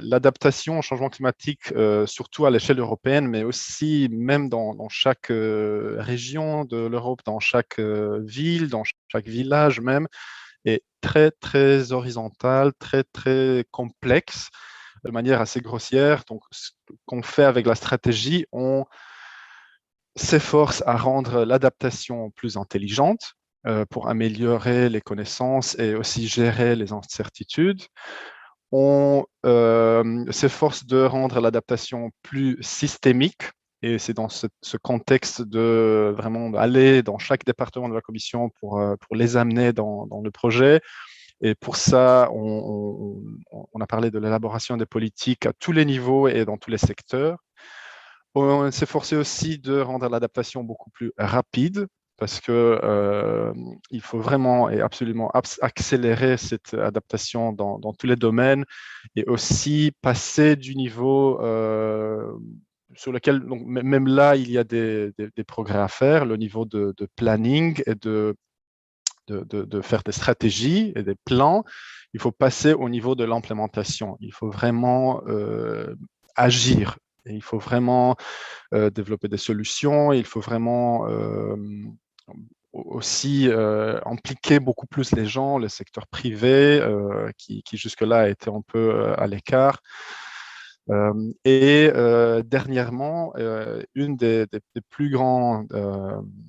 l'adaptation au changement climatique, surtout à l'échelle européenne, mais aussi même dans chaque région de l'Europe, dans chaque ville, dans chaque village même, est très, très horizontale, très, très complexe, de manière assez grossière. Donc, ce qu'on fait avec la stratégie, on s'efforce à rendre l'adaptation plus intelligente pour améliorer les connaissances et aussi gérer les incertitudes. On s'efforce de rendre l'adaptation plus systémique, et c'est dans ce contexte de vraiment aller dans chaque département de la Commission pour les amener dans le projet. Et pour ça, on a parlé de l'élaboration des politiques à tous les niveaux et dans tous les secteurs. On s'est forcé aussi de rendre l'adaptation beaucoup plus rapide parce que il faut vraiment et absolument accélérer cette adaptation dans tous les domaines et aussi passer du niveau sur lequel, donc, même là, il y a des progrès à faire, le niveau de planning et de faire des stratégies et des plans. Il faut passer au niveau de l'implémentation. Il faut vraiment agir. Et il faut vraiment développer des solutions. Il faut vraiment aussi impliquer beaucoup plus les gens, le secteur privé, qui jusque-là était un peu à l'écart. Dernièrement, une des plus grandes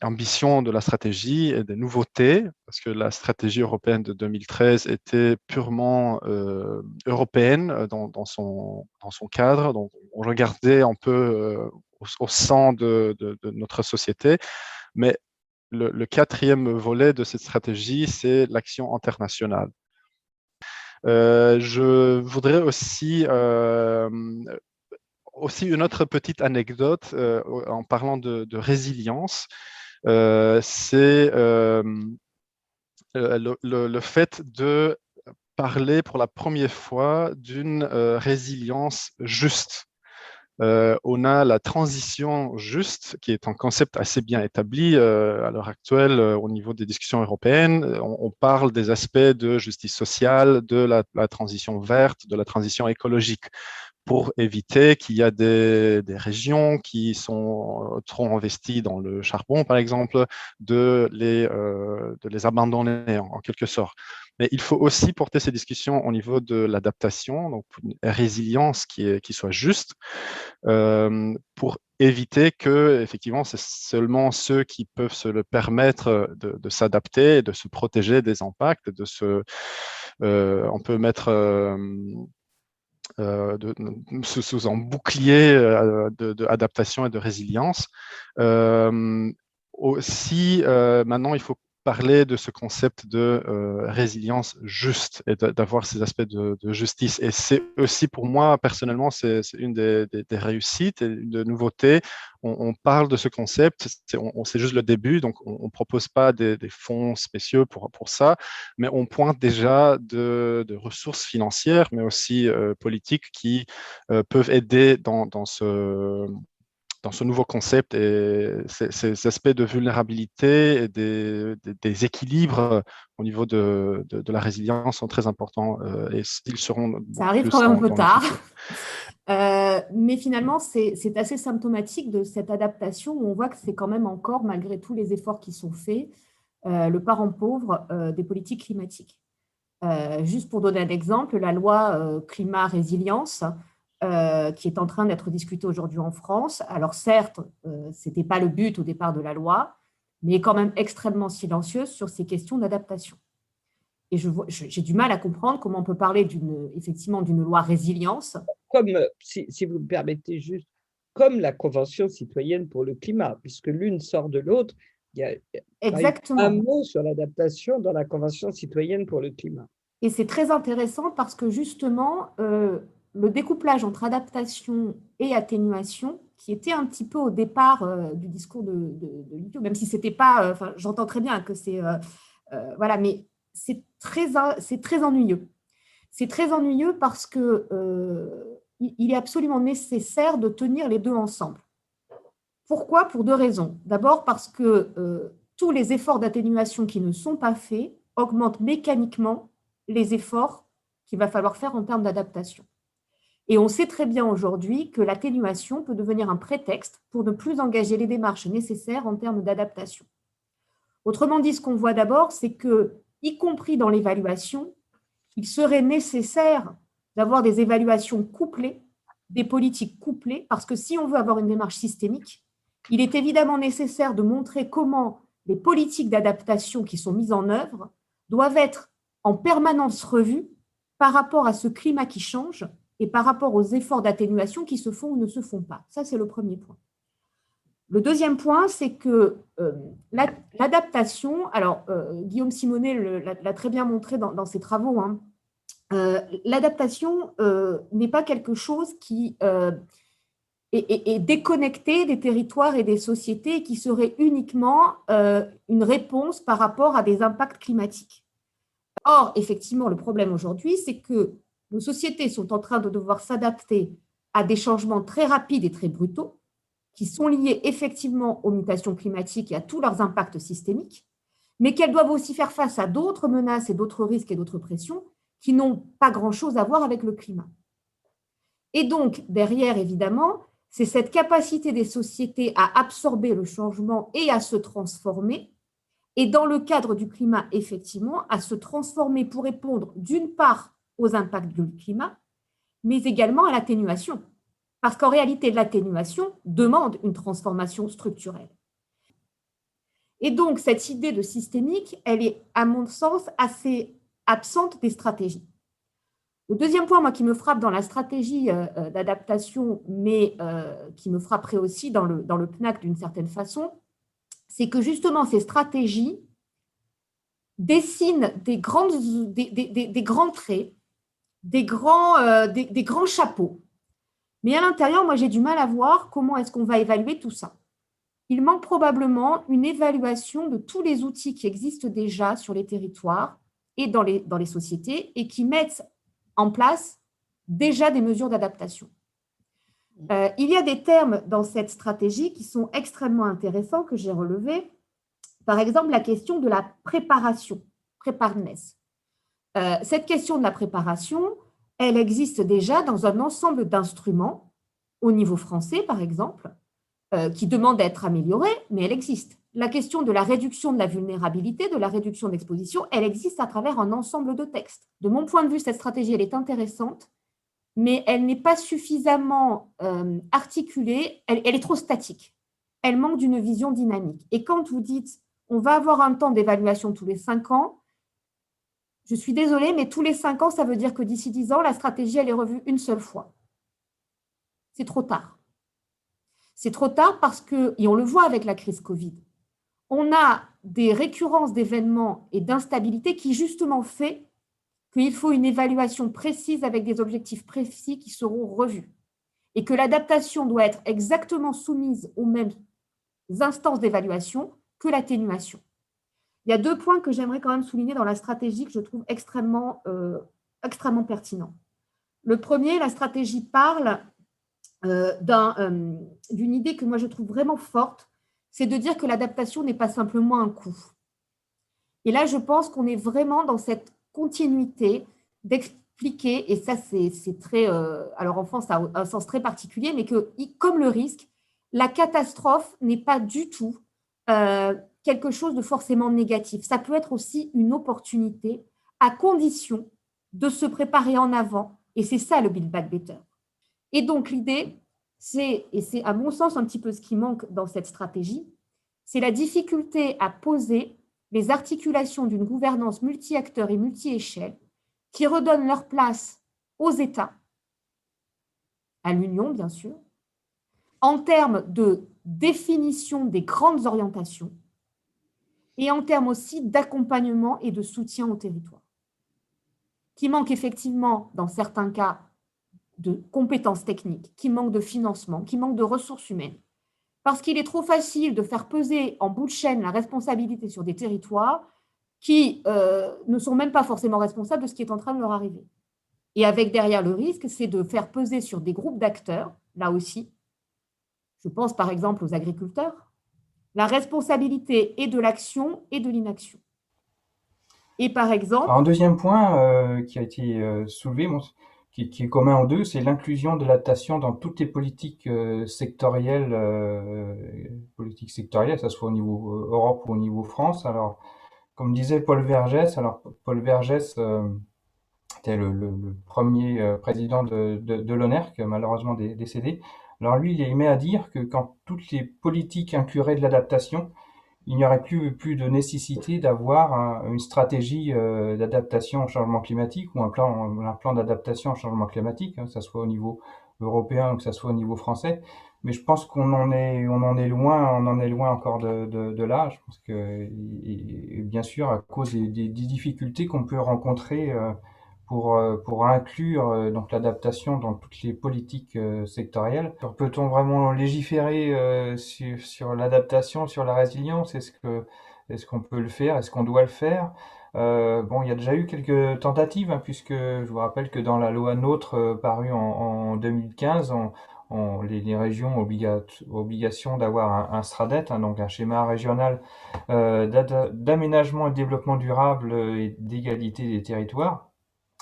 ambitions de la stratégie et des nouveautés, parce que la stratégie européenne de 2013 était purement européenne dans son cadre. Donc, on regardait un peu au sein de notre société. Mais le quatrième volet de cette stratégie, c'est l'action internationale. Je voudrais aussi une autre petite anecdote en parlant de résilience. C'est le fait de parler pour la première fois d'une résilience juste. On a la transition juste, qui est un concept assez bien établi à l'heure actuelle au niveau des discussions européennes. On parle des aspects de justice sociale, de la transition verte, de la transition écologique, pour éviter qu'il y a des régions qui sont trop investies dans le charbon, par exemple, de les abandonner en quelque sorte. Mais il faut aussi porter ces discussions au niveau de l'adaptation, donc une résilience qui soit juste, pour éviter que, effectivement, c'est seulement ceux qui peuvent se le permettre de s'adapter, de se protéger des impacts, on peut mettre sous un bouclier d'adaptation et de résilience. Aussi, maintenant, il faut parler de ce concept de résilience juste et d'avoir ces aspects de justice. Et c'est aussi pour moi, personnellement, c'est une des réussites et une des nouveautés. On parle de ce concept, c'est juste le début, donc on ne propose pas des fonds spéciaux pour ça, mais on pointe déjà de ressources financières, mais aussi politiques qui peuvent aider dans ce nouveau concept, et ces aspects de vulnérabilité et des équilibres au niveau de la résilience sont très importants et ils seront Ça arrive plus quand même un peu dans le tard. futur. Mais finalement, c'est assez symptomatique de cette adaptation où on voit que c'est quand même encore, malgré tous les efforts qui sont faits, le parent pauvre des politiques climatiques. Juste pour donner un exemple, la loi climat-résilience, qui est en train d'être discutée aujourd'hui en France, alors certes, ce n'était pas le but au départ de la loi, mais est quand même extrêmement silencieuse sur ces questions d'adaptation. Et j'ai du mal à comprendre comment on peut parler effectivement d'une loi résilience. Comme, si vous me permettez juste, comme la Convention citoyenne pour le climat, puisque l'une sort de l'autre, il y a pas eu un Exactement. mot sur l'adaptation dans la Convention citoyenne pour le climat. Et c'est très intéressant parce que justement, le découplage entre adaptation et atténuation, qui était un petit peu au départ du discours de Lito, même si c'était pas, j'entends très bien que c'est, voilà, mais c'est très ennuyeux. C'est très ennuyeux parce que il est absolument nécessaire de tenir les deux ensemble. Pourquoi? Pour deux raisons. D'abord parce que tous les efforts d'atténuation qui ne sont pas faits augmentent mécaniquement les efforts qu'il va falloir faire en termes d'adaptation. Et on sait très bien aujourd'hui que l'atténuation peut devenir un prétexte pour ne plus engager les démarches nécessaires en termes d'adaptation. Autrement dit, ce qu'on voit d'abord, c'est que, y compris dans l'évaluation, il serait nécessaire d'avoir des évaluations couplées, des politiques couplées, parce que si on veut avoir une démarche systémique, il est évidemment nécessaire de montrer comment les politiques d'adaptation qui sont mises en œuvre doivent être en permanence revues par rapport à ce climat qui change et par rapport aux efforts d'atténuation qui se font ou ne se font pas. Ça, c'est le premier point. Le deuxième point, c'est que l'adaptation, alors Guillaume Simonet l'a très bien montré dans ses travaux, hein, l'adaptation n'est pas quelque chose qui est déconnecté des territoires et des sociétés et qui serait uniquement une réponse par rapport à des impacts climatiques. Or, effectivement, le problème aujourd'hui, c'est que nos sociétés sont en train de devoir s'adapter à des changements très rapides et très brutaux qui sont liés effectivement aux mutations climatiques et à tous leurs impacts systémiques, mais qu'elles doivent aussi faire face à d'autres menaces et d'autres risques et d'autres pressions qui n'ont pas grand-chose à voir avec le climat. Et donc, derrière, évidemment, c'est cette capacité des sociétés à absorber le changement et à se transformer, et dans le cadre du climat, effectivement, à se transformer pour répondre d'une part aux impacts du climat, mais également à l'atténuation. Parce qu'en réalité, l'atténuation demande une transformation structurelle. Et donc, cette idée de systémique, elle est, à mon sens, assez absente des stratégies. Le deuxième point, moi, qui me frappe dans la stratégie d'adaptation, mais qui me frapperait aussi dans le PNAC d'une certaine façon, c'est que justement, ces stratégies dessinent des grands traits, des grands chapeaux. Mais à l'intérieur, moi, j'ai du mal à voir comment est-ce qu'on va évaluer tout ça. Il manque probablement une évaluation de tous les outils qui existent déjà sur les territoires et dans les sociétés et qui mettent en place déjà des mesures d'adaptation. Il y a des termes dans cette stratégie qui sont extrêmement intéressants que j'ai relevés. Par exemple, la question de la préparation, preparedness. Cette question de la préparation, elle existe déjà dans un ensemble d'instruments, au niveau français par exemple, qui demandent à être améliorés, mais elle existe. La question de la réduction de la vulnérabilité, de la réduction d'exposition, elle existe à travers un ensemble de textes. De mon point de vue, cette stratégie, elle est intéressante, mais elle n'est pas suffisamment articulée, elle est trop statique. Elle manque d'une vision dynamique. Et quand vous dites, on va avoir un temps d'évaluation tous les 5 ans, je suis désolée, mais tous les 5 ans, ça veut dire que d'ici 10 ans, la stratégie, elle est revue une seule fois. C'est trop tard. C'est trop tard parce que, et on le voit avec la crise Covid, on a des récurrences d'événements et d'instabilité qui justement fait qu'il faut une évaluation précise avec des objectifs précis qui seront revus et que l'adaptation doit être exactement soumise aux mêmes instances d'évaluation que l'atténuation. Il y a 2 points que j'aimerais quand même souligner dans la stratégie que je trouve extrêmement pertinents. Le premier, la stratégie parle d'une idée que moi je trouve vraiment forte, c'est de dire que l'adaptation n'est pas simplement un coût. Et là, je pense qu'on est vraiment dans cette continuité d'expliquer, et ça c'est très, alors en France ça a un sens très particulier, mais que comme le risque, la catastrophe n'est pas du tout quelque chose de forcément négatif. Ça peut être aussi une opportunité à condition de se préparer en avant, et c'est ça le Build Back Better. Et donc l'idée, et c'est à mon sens un petit peu ce qui manque dans cette stratégie, c'est la difficulté à poser les articulations d'une gouvernance multi-acteurs et multi-échelles qui redonnent leur place aux États, à l'Union bien sûr, en termes de définition des grandes orientations et en termes aussi d'accompagnement et de soutien au territoire, qui manque effectivement dans certains cas de compétences techniques, qui manque de financement, qui manque de ressources humaines, parce qu'il est trop facile de faire peser en bout de chaîne la responsabilité sur des territoires qui ne sont même pas forcément responsables de ce qui est en train de leur arriver. Et avec derrière le risque, c'est de faire peser sur des groupes d'acteurs, là aussi, je pense par exemple aux agriculteurs, la responsabilité et de l'action et de l'inaction. Et par exemple, Alors, un deuxième point qui a été soulevé, bon, qui est commun aux deux, c'est l'inclusion de l'adaptation dans toutes les politiques sectorielles, que ce soit au niveau Europe ou au niveau France. Alors, comme disait Paul Vergès, alors Paul Vergès était le premier président de l'ONERC, malheureusement décédé. Alors lui, il aimait à dire que quand toutes les politiques incluraient de l'adaptation, il n'y aurait plus de nécessité d'avoir une stratégie d'adaptation au changement climatique ou un plan d'adaptation au changement climatique, hein, que ce soit au niveau européen ou que ce soit au niveau français. Mais je pense on en est loin encore de là. Je pense que, et bien sûr, à cause des difficultés qu'on peut rencontrer pour inclure donc l'adaptation dans toutes les politiques sectorielles. Alors, peut-on vraiment légiférer sur l'adaptation, sur la résilience? Est-ce qu'on peut le faire? Est-ce qu'on doit le faire? Bon, il y a déjà eu quelques tentatives, hein, puisque je vous rappelle que dans la loi NOTRe parue en 2015, les régions ont obligation d'avoir un SRADET, hein, donc un schéma régional d'aménagement et de développement durable et d'égalité des territoires,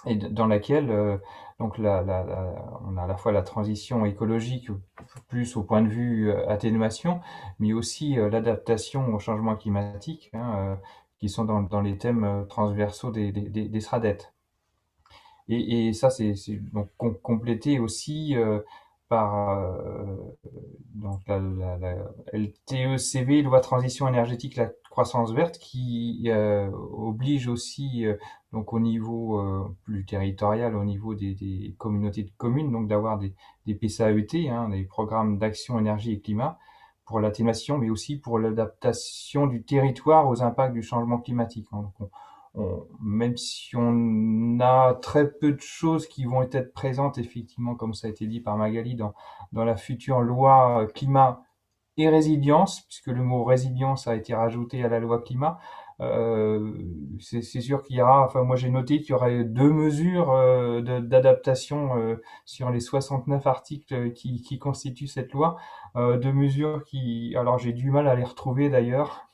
et dans laquelle donc on a à la fois la transition écologique plus au point de vue atténuation, mais aussi l'adaptation au changement climatique, hein, qui sont dans les thèmes transversaux des SRADET. Et ça, c'est donc complété aussi par donc la LTECV, loi transition énergétique, la croissance verte, qui oblige aussi donc au niveau plus territorial, au niveau des communautés de communes, donc d'avoir des PCAET, hein, des programmes d'action énergie et climat, pour l'atténuation, mais aussi pour l'adaptation du territoire aux impacts du changement climatique. Donc même si on a très peu de choses qui vont être présentes, effectivement, comme ça a été dit par Magali, dans la future loi climat et résilience, puisque le mot résilience a été rajouté à la loi climat, c'est sûr qu'il y aura, enfin moi j'ai noté qu'il y aurait 2 mesures d'adaptation sur les 69 articles qui constituent cette loi, 2 mesures qui, alors j'ai du mal à les retrouver d'ailleurs.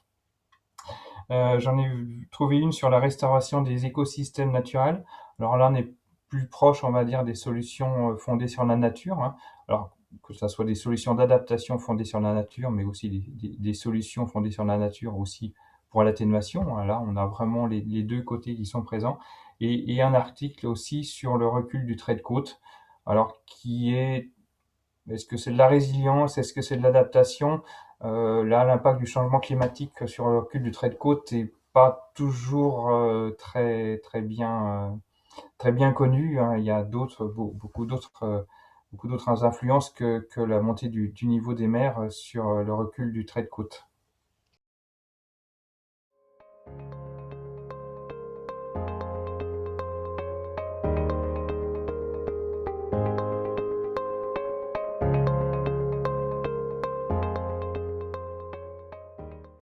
J'en ai trouvé une sur la restauration des écosystèmes naturels. Alors là, on est plus proche, on va dire, des solutions fondées sur la nature, hein. Alors que ce soit des solutions d'adaptation fondées sur la nature, mais aussi des solutions fondées sur la nature aussi pour l'atténuation, hein. Là, on a vraiment les deux côtés qui sont présents. Et un article aussi sur le recul du trait de côte. Alors, est-ce que c'est de la résilience? Est-ce que c'est de l'adaptation? Là, l'impact du changement climatique sur le recul du trait de côte n'est pas toujours très bien connu, hein. Il y a beaucoup d'autres influences que la montée du niveau des mers sur le recul du trait de côte.